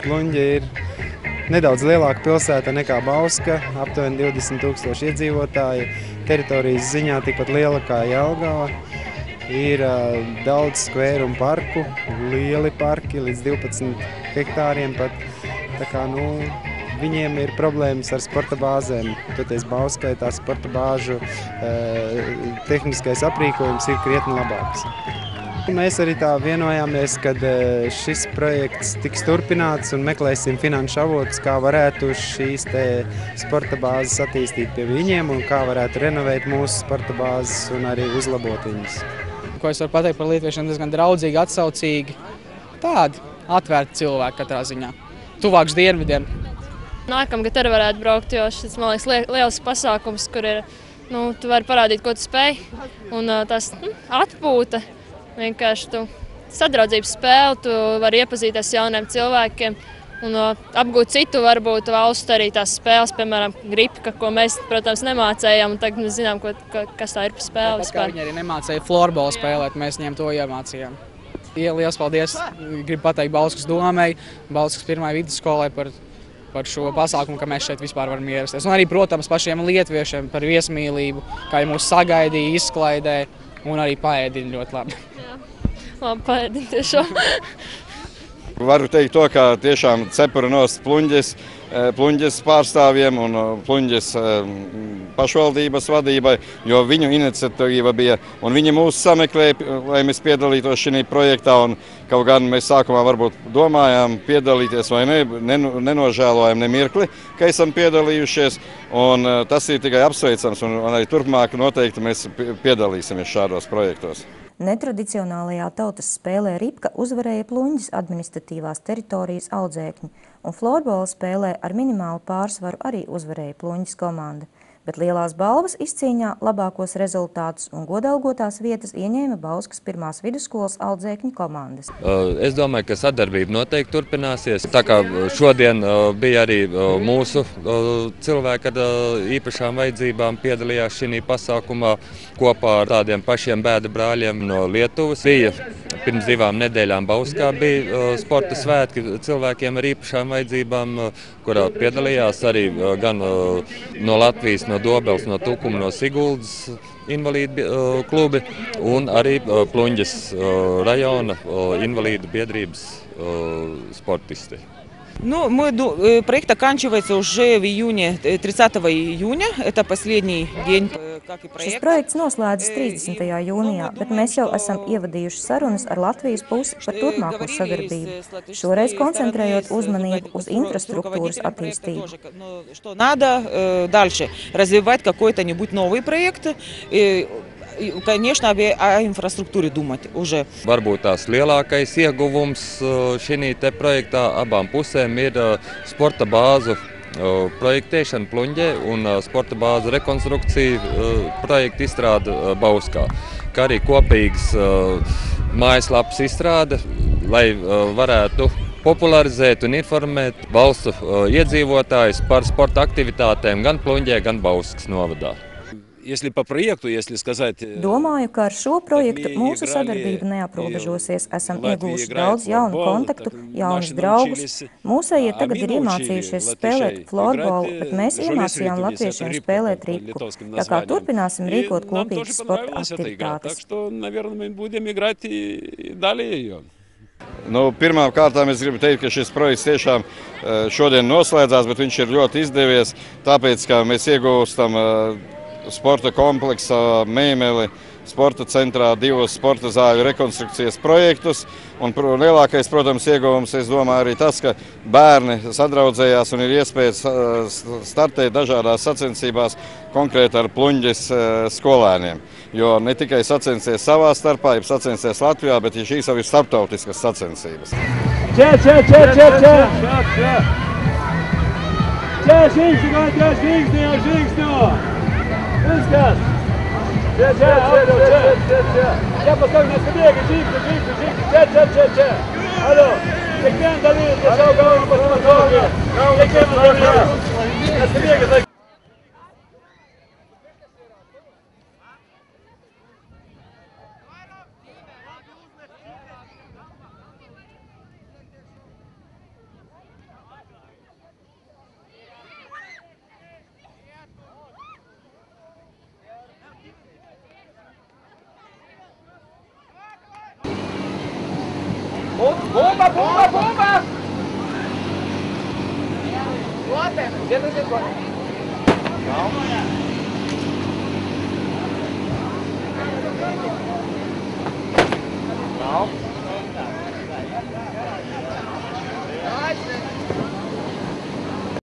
Pluņģa ir nedaudz lielāka pilsēta nekā Bauska, aptuveni 20,000 iedzīvotāji. Teritorijas ziņā tikpat liela kā Jelgava. Ir daudz skvēru un parku, lieli parki, līdz 12 hektāriem pat. Tā kā, viņiem ir problēmas ar sporta bāzēm. Toties Bauskai tā sporta bāžu tehniskais aprīkojums ir krietni labāks. Mēs arī tā vienojāmies, ka šis projekts tiks turpināts un meklēsim finanšu avotus, kā varētu šīs te sporta bāzes attīstīt pie viņiem un kā varētu renovēt mūsu sporta bāzes un arī uzlabot viņus. Ko es varu pateikt par lietuviešiem, diezgan draudzīgi, atsaucīgi. Tādi atvērti cilvēki katrā ziņā. Tuvāks dienvidiem. Nākamgad arī varētu braukt, jo šis, man liekas, liels pasākums, kur ir, tu vari parādīt, ko tu spēj. Un tas atpūta, vienkārši tu sadraudzības spēle, tu vari iepazīties jauniem cilvēkiem un apgūt citu, varbūt valstu arī tās spēles, piemēram, gripka, ko mēs, protams, nemācējām, un tagad mēs zinām, kas tā ir par spēli. Tāpat kā viņi arī nemācēja florbolu spēlēt, mēs viņiem to iemācījām. Liels paldies, gribu pateikt Bauskas domai, Bauskas pirmai vidusskolai par šo pasākumu, ka mēs šeit vispār varam ierasties. Un arī, protams, pašiem lietuviešiem par viesmīlību, kā viņi mūs sagaidīja, izklaidē un arī paēdina ļoti labi. Jā, labi paēdina tiešām. Varu teikt to, ka tiešām cepura nost Pluņģes pārstāvjiem un Pluņģes pašvaldības vadībai, jo viņu iniciatīva bija, un viņi mūs sameklēja, lai mēs piedalītos šī projektā, un kaut gan mēs sākumā varbūt domājām piedalīties vai nenožēlojam nemirkli, ka esam piedalījušies, un tas ir tikai apsveicams, un arī turpmāk noteikti mēs piedalīsimies šādos projektos. Netradicionālajā tautas spēlē Ripka uzvarēja Pluņģes administratīvās teritorijas Audzēkņi, un florbola spēlē ar minimālu pārsvaru arī uzvarēja Pluņģes komanda. Bet lielās balvas izcīņā labākos rezultātus un godalgotās vietas ieņēma Bauskas pirmās vidusskolas Audzēkņu komandas. Es domāju, ka sadarbība noteikti turpināsies. Tā kā šodien bija arī mūsu cilvēki ar īpašām vajadzībām piedalījās šī pasākumā kopā ar tādiem pašiem bēda brāļiem no Lietuvas. Bija pirms 2 nedēļām Bauskā bija sporta svētki cilvēkiem ar īpašām vajadzībām, kurā piedalījās arī gan no Latvijas, no Dobels, no Tukuma, no Siguldas invalīdu klubi un arī Pluņģes rajona invalīdu biedrības спортисты. Проект оканчивается уже в июне, 30 июня. Это последний день, как и проект. Šis projekts noslēdzas 30. jūnijā, bet mēs jau esam ievadījuši sarunas ar Latvijas pusi par turpmāko sadarbību, šoreiz koncentrējot uzmanību uz infrastruktūras attīstību. Что надо дальше развивать какой-то-нибудь новый проект. Конечно, о инфраструктуре думать уже. Varbūt tās lielākais ieguvums šī te projektā abām pusēm ir sporta bāzu projektēšana Pluņģē un sporta bāzu rekonstrukcija projekta izstrāde Bauskā, kā arī kopīgas mājaslapas izstrāde, lai varētu popularizēt un informēt valstu iedzīvotājus par sporta aktivitātēm gan Pluņģē, gan Bauskas novadā. Domāju, ka ar šo projektu mūsu sadarbība neaprobežosies. Esam ieguvuši daudz jaunu kontaktu, jaunus draugus. Mūsējie tagad ir iemācījušies spēlēt florbolu, bet mēs iemācījām latviešiem spēlēt ripku. Tā kā turpināsim rīkot kopīgas sporta aktivitātes. Pirmām kārtām es gribu teikt, ka šis projekts tiešām šodien noslēdzās, bet viņš ir ļoti izdevies, tāpēc, ka mēs iegūstam sporta kompleksa Mēmeli sporta centrā 2 sporta zāļu rekonstrukcijas projektus. Un lielākais, protams, ieguvums, es domāju, arī tas, ka bērni sadraudzējās un ir iespējas startēt dažādās sacensībās konkrēti ar Pluņģes skolēniem. Jo ne tikai sacensties savā starpā, ir sacensties Latvijā, bet šīs jau ir starptautiskas sacensības. Viskas! Ja paskau neskabēgi, žīgti! Allo! Tik vien dalīt, ja šau galvu pasmatogi! Tik vien dalīt! Neskabēgi! Bomba, bomba, bomba! Bota! Dentro. Calma.